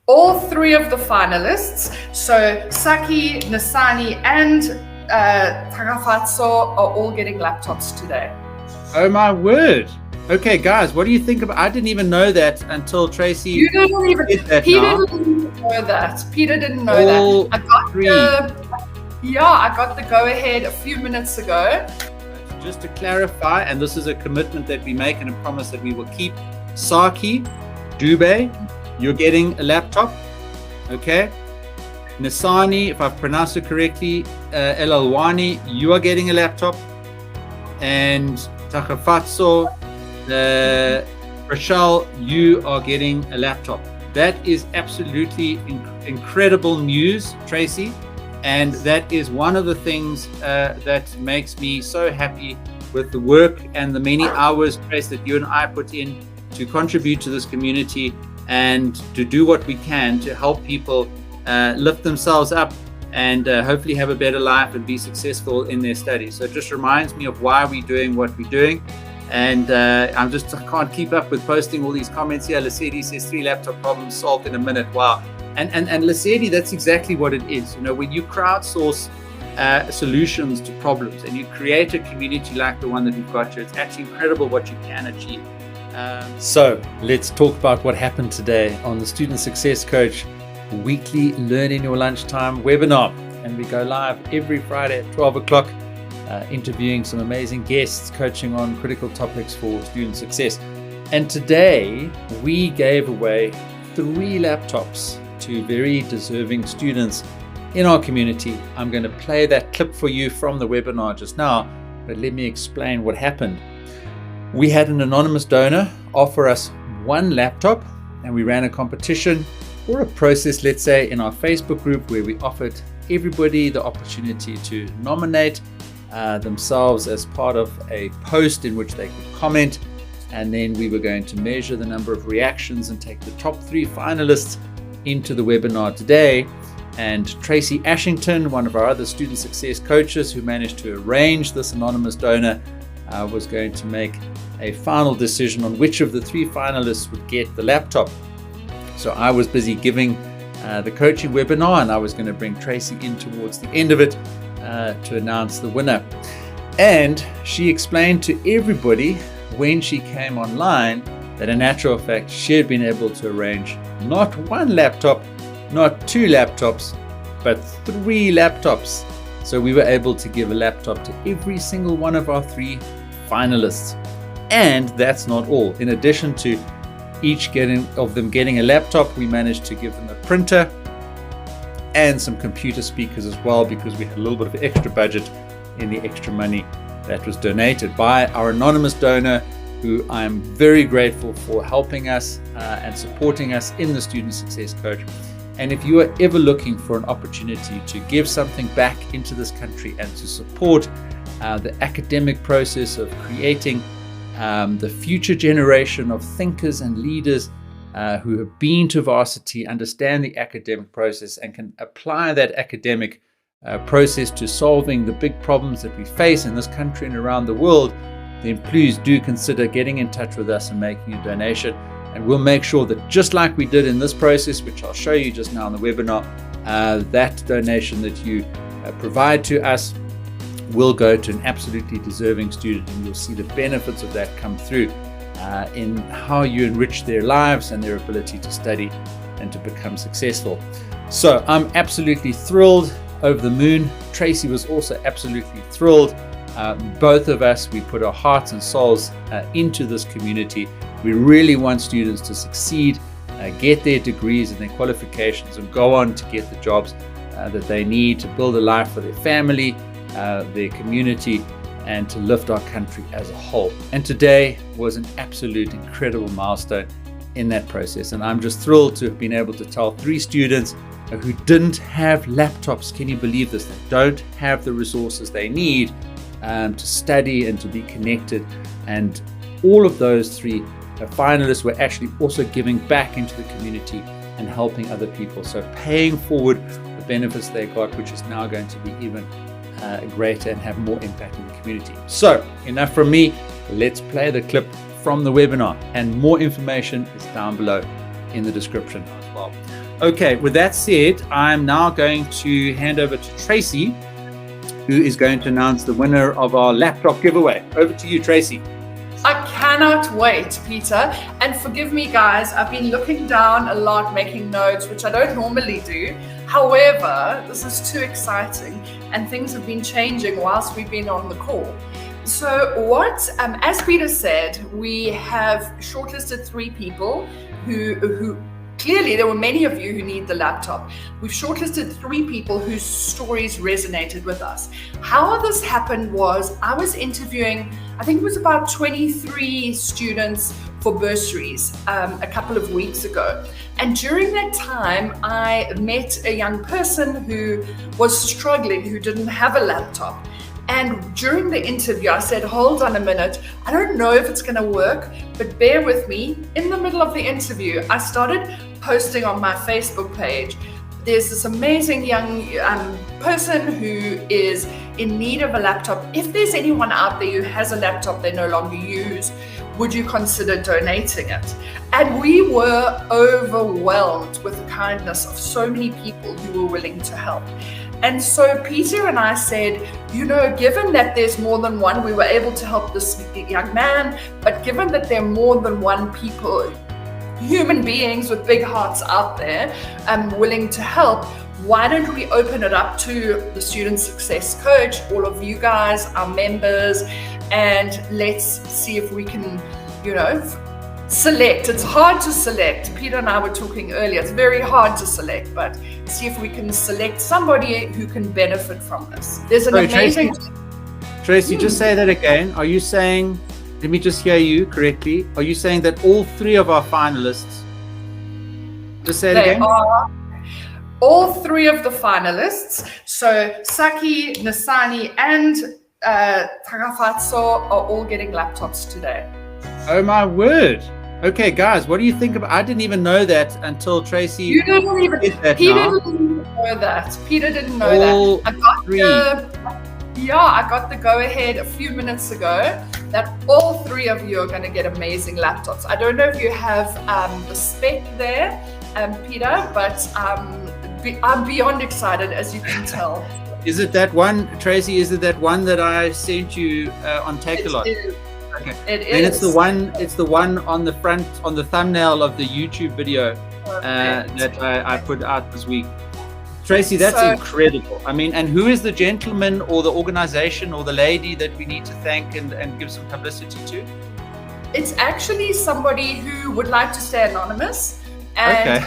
All three of the finalists, so Saki, Nasani, and Tagafatso, are all getting laptops today. Oh my word. Okay, guys, what do you think about? I didn't even know that until Tracey. You didn't even. Peter didn't know that. Peter didn't know all that. I got three. I got the go-ahead a few minutes ago. Just to clarify, and this is a commitment that we make and a promise that we will keep. Saki, Dube, you're getting a laptop, okay? Nasani, if I've pronounced it correctly, Elalwani, you are getting a laptop. And Takafatso, Rochelle, you are getting a laptop. That is absolutely incredible news, Tracey. And that is one of the things that makes me so happy with the work and the many hours, Trace, that you and I put in to contribute to this community and to do what we can to help people lift themselves up and hopefully have a better life and be successful in their studies. So it just reminds me of why we're doing what we're doing. And I can't keep up with posting all these comments here. Lesedi says 3 laptop problems solved in a minute. Wow. And Lesedi, that's exactly what it is. You know, when you crowdsource solutions to problems and you create a community like the one that we've got here, it's actually incredible what you can achieve. So let's talk about what happened today on the Student Success Coach weekly Learn in Your Lunchtime webinar. And we go live every Friday at 12 o'clock, interviewing some amazing guests, coaching on critical topics for student success. And today we gave away 3 laptops to very deserving students in our community. I'm going to play that clip for you from the webinar just now, but let me explain what happened. We had an anonymous donor offer us 1 laptop, and we ran a competition or a process, let's say, in our Facebook group where we offered everybody the opportunity to nominate themselves as part of a post in which they could comment. And then we were going to measure the number of reactions and take the top 3 finalists into the webinar today. And Tracey Ashington, one of our other student success coaches who managed to arrange this anonymous donor, was going to make a final decision on which of the 3 finalists would get the laptop. So I was busy giving the coaching webinar, and I was going to bring Tracey in towards the end of it to announce the winner. And she explained to everybody when she came online that in actual fact she had been able to arrange not 1 laptop, not 2 laptops, but 3 laptops. So we were able to give a laptop to every single one of our 3 finalists. And that's not all. In addition to each of them getting a laptop, we managed to give them a printer and some computer speakers as well, because we had a little bit of extra budget in the extra money that was donated by our anonymous donor, who I'm very grateful for helping us and supporting us in the Student Success Coach. And if you are ever looking for an opportunity to give something back into this country and to support the academic process of creating the future generation of thinkers and leaders who have been to varsity, understand the academic process, and can apply that academic process to solving the big problems that we face in this country and around the world, then please do consider getting in touch with us and making a donation. And we'll make sure that, just like we did in this process, which I'll show you just now in the webinar, that donation that you provide to us will go to an absolutely deserving student, and you'll see the benefits of that come through in how you enrich their lives and their ability to study and to become successful. So I'm absolutely thrilled, over the moon. Tracey was also absolutely thrilled. Both of us, we put our hearts and souls into this community. We really want students to succeed, get their degrees and their qualifications, and go on to get the jobs that they need to build a life for their family, their community, and to lift our country as a whole. And today was an absolute incredible milestone in that process. And I'm just thrilled to have been able to tell 3 students who didn't have laptops, can you believe this? They don't have the resources they need to study and to be connected. And all of those 3 finalists were actually also giving back into the community and helping other people. So paying forward the benefits they got, which is now going to be even greater and have more impact in the community. So enough from me. Let's play the clip from the webinar, and more information is down below in the description. well. Okay, with that said, I'm now going to hand over to Tracey, who is going to announce the winner of our laptop giveaway. Over to you, Tracey. I cannot wait, Peter. And forgive me, guys, I've been looking down a lot, making notes, which I don't normally do. However, this is too exciting and things have been changing whilst we've been on the call. So as Peter said, we have shortlisted 3 people who clearly there were many of you who need the laptop. We've shortlisted 3 people whose stories resonated with us. How this happened was I was interviewing, I think it was about 23 students for bursaries a couple of weeks ago. And during that time, I met a young person who was struggling, who didn't have a laptop. And during the interview, I said, hold on a minute. I don't know if it's going to work, but bear with me. In the middle of the interview, I started posting on my Facebook page. There's this amazing young person who is in need of a laptop. If there's anyone out there who has a laptop they no longer use, would you consider donating it? And we were overwhelmed with the kindness of so many people who were willing to help. And so Peter and I said, given that there's more than one, we were able to help this young man, but given that there are more than one people, human beings with big hearts out there, willing to help, why don't we open it up to the student success coach, all of you guys, our members, and let's see if we can, select. It's hard to select. Peter and I were talking earlier. It's very hard to select, but see if we can select somebody who can benefit from this. There's an amazing... Tracey, just say that again. Are you saying, let me just hear you correctly. Are you saying that all 3 of our finalists, just say it again? Are all 3 of the finalists. So Saki, Nasani, and Tagafatso are all getting laptops today. Oh my word. Okay, guys, what do you think about? I didn't even know that until Tracey. You didn't even. Peter didn't know that. Peter didn't know that. I got the go-ahead a few minutes ago that all 3 of you are going to get amazing laptops. I don't know if you have the spec there, Peter, but I'm beyond excited, as you can tell. Is it that one, Tracey? Is it that one that I sent you on Take-A-Lot? Okay. It is. And it's the one on the front, on the thumbnail of the YouTube video that I put out this week. Tracey, that's incredible. I mean, and who is the gentleman or the organization or the lady that we need to thank and give some publicity to? It's actually somebody who would like to stay anonymous, and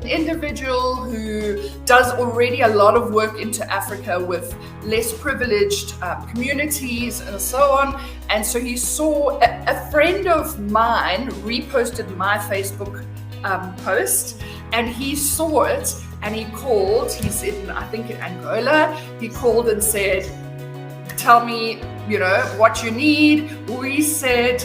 an individual who does already a lot of work into Africa with less privileged communities and so on. And so he saw a friend of mine reposted my Facebook post, and he saw it and he called. He's in, I think, in Angola. He called and said, tell me, what you need. We said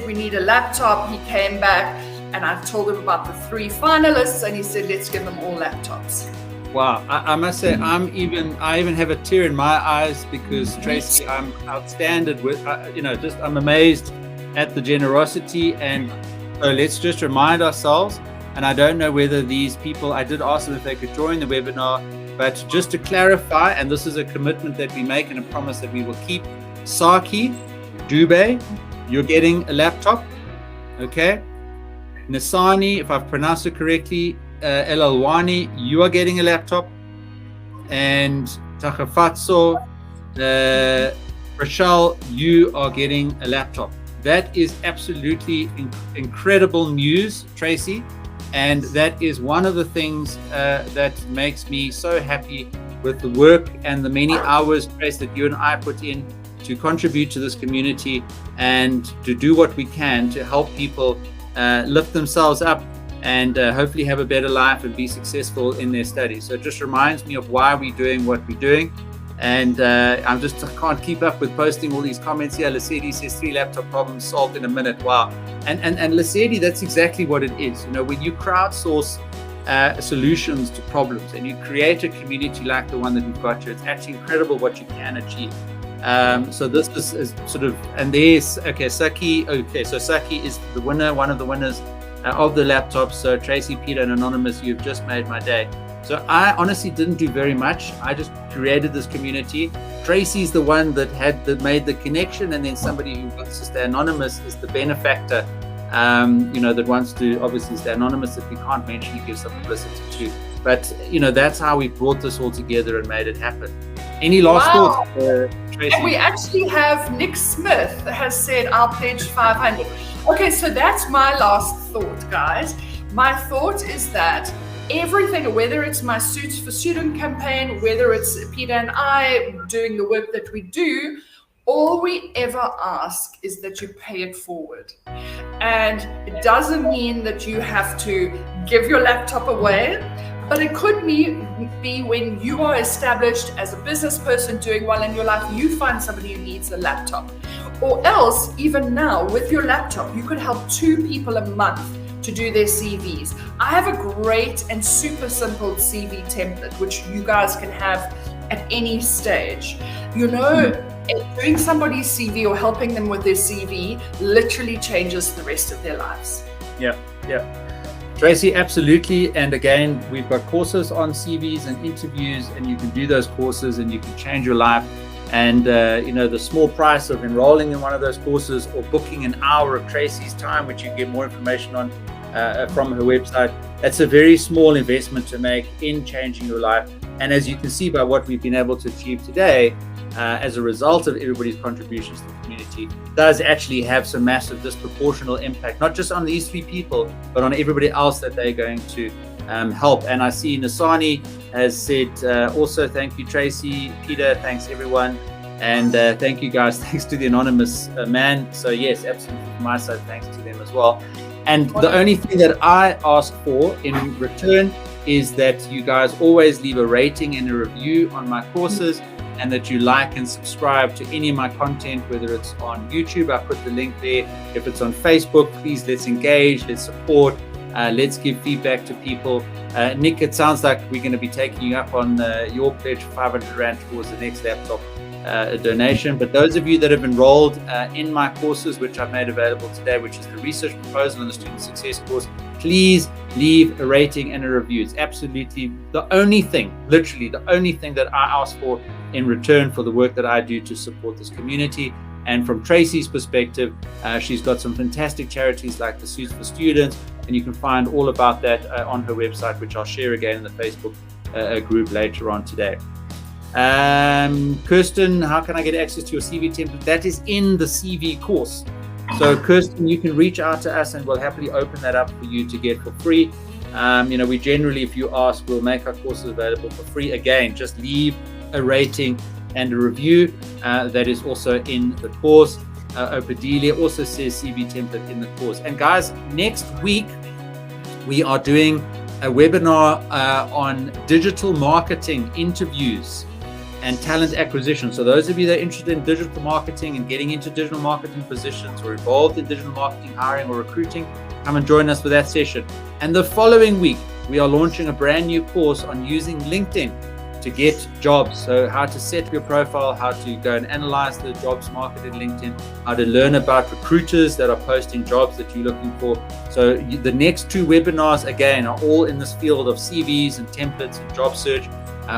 we need a laptop. He came back and I told him about the 3 finalists, and he said, let's give them all laptops. Wow, I must say, I even have a tear in my eyes because Tracey, I'm outstanding with, I'm amazed at the generosity. And so let's just remind ourselves, and I don't know whether these people, I did ask them if they could join the webinar, but just to clarify, and this is a commitment that we make and a promise that we will keep, Saki, Dube, you're getting a laptop, okay? Nasani, if I've pronounced it correctly, Elalwani, you are getting a laptop. And Tagafatso, Rochelle, you are getting a laptop. That is absolutely incredible news, Tracey. And that is one of the things that makes me so happy with the work and the many hours, Trace, that you and I put in to contribute to this community and to do what we can to help people lift themselves up and hopefully have a better life and be successful in their studies. So it just reminds me of why we're doing what we're doing. And I can't keep up with posting all these comments here. Lesedi says 3 laptop problems solved in a minute. Wow. And Lesedi, that's exactly what it is. When you crowdsource solutions to problems and you create a community like the one that we've got here, it's actually incredible what you can achieve. So this is sort of, and there's, okay, Saki, okay, so Saki is the winner, one of the winners of the laptops. So Tracey, Peter, and Anonymous, you've just made my day. So I honestly didn't do very much. I just created this community. Tracey's the one that made the connection, and then somebody who wants to stay anonymous is the benefactor, that wants to obviously stay anonymous that we can't mention and give some publicity to. But that's how we brought this all together and made it happen. Any last thoughts, Tracey? And we actually have Nick Smith has said, I'll pledge 500. Okay, so that's my last thought, guys. My thought is that everything, whether it's my Suits for Student campaign, whether it's Peter and I doing the work that we do, all we ever ask is that you pay it forward. And it doesn't mean that you have to give your laptop away, but it could be when you are established as a business person doing well in your life, you find somebody who needs a laptop. Or else, even now, with your laptop, you could help 2 people a month to do their CVs. I have a great and super simple CV template, which you guys can have at any stage. Doing somebody's CV or helping them with their CV literally changes the rest of their lives. Yeah. Tracey, absolutely. And again, we've got courses on CVs and interviews, and you can do those courses and you can change your life. And, the small price of enrolling in one of those courses or booking an hour of Tracey's time, which you can get more information on from her website, that's a very small investment to make in changing your life. And as you can see by what we've been able to achieve today, as a result of everybody's contributions to the community, does actually have some massive disproportional impact, not just on these 3 people, but on everybody else that they're going to help. And I see Nasani has said also, thank you, Tracey, Peter, thanks everyone. And thank you guys, thanks to the anonymous man. So yes, absolutely from my side, thanks to them as well. And the only thing that I ask for in return is that you guys always leave a rating and a review on my courses, and that you like and subscribe to any of my content, whether it's on YouTube, I put the link there. If it's on Facebook, please let's engage, let's support, let's give feedback to people. Nick, it sounds like we're going to be taking you up on your pledge, 500 Rand towards the next laptop donation. But those of you that have enrolled in my courses, which I've made available today, which is the research proposal and the student success course, please leave a rating and a review. It's absolutely the only thing, literally the only thing that I ask for in return for the work that I do to support this community. And from Tracey's perspective, she's got some fantastic charities like the Suits for Students, and you can find all about that on her website, which I'll share again in the Facebook group later on today. Kirsten, how can I get access to your CV template? That is in the CV course. So Kirsten, you can reach out to us and we'll happily open that up for you to get for free. We generally, if you ask, we'll make our courses available for free. Again, just leave a rating and a review. That is also in the course. Ophidile also says CV template in the course. And guys, next week we are doing a webinar on digital marketing interviews and talent acquisition. So those of you that are interested in digital marketing and getting into digital marketing positions or involved in digital marketing, hiring or recruiting, come and join us for that session. And the following week, we are launching a brand new course on using LinkedIn to get jobs. So how to set your profile, how to go and analyze the jobs market in LinkedIn, how to learn about recruiters that are posting jobs that you're looking for. So the next 2 webinars, again, are all in this field of CVs and templates and job search.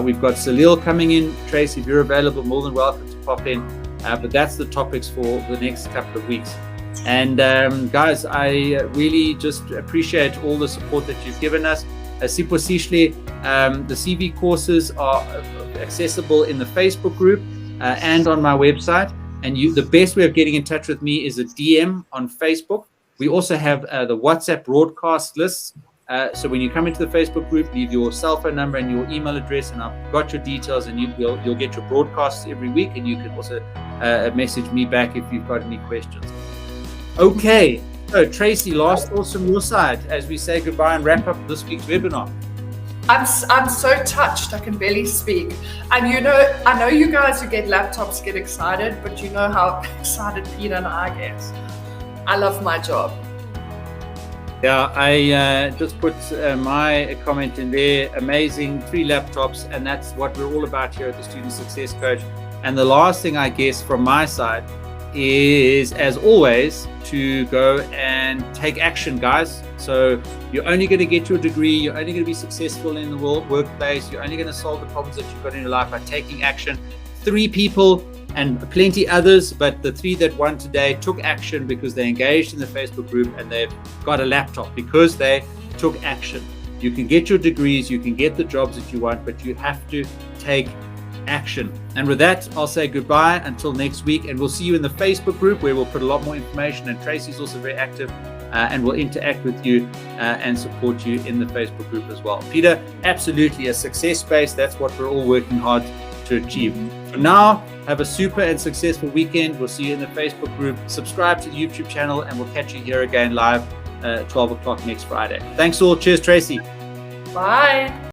We've got Salil coming in. Tracey, if you're available, more than welcome to pop in. But that's the topics for the next couple of weeks. And guys, I really just appreciate all the support that you've given us. Siphosihle, the CV courses are accessible in the Facebook group and on my website. And the best way of getting in touch with me is a DM on Facebook. We also have the WhatsApp broadcast lists. So when you come into the Facebook group, leave your cell phone number and your email address, and I've got your details, and you'll get your broadcasts every week. And you can also message me back if you've got any questions. Okay. So Tracey, last thoughts from your side as we say goodbye and wrap up this week's webinar. I'm so touched, I can barely speak. And I know you guys who get laptops get excited, but you know how excited Peter and I get. I love my job. Yeah, I just put my comment in there. Amazing, 3 laptops, and that's what we're all about here at the Student Success Coach. And the last thing, I guess, from my side is, as always, to go and take action, guys. So you're only going to get your degree, you're only going to be successful in the workplace, you're only going to solve the problems that you've got in your life by taking action. 3 people and plenty others, but the 3 that won today took action because they engaged in the Facebook group and they've got a laptop because they took action. You can get your degrees, you can get the jobs that you want, but you have to take action. And with that, I'll say goodbye until next week, and we'll see you in the Facebook group where we'll put a lot more information, and Tracey's also very active and will interact with you and support you in the Facebook group as well. Peter, absolutely a success space. That's what we're all working hard to achieve. For now, have a super and successful weekend. We'll see you in the Facebook group. Subscribe to the YouTube channel, and we'll catch you here again live 12 o'clock next Friday. Thanks all. Cheers, Tracey. Bye.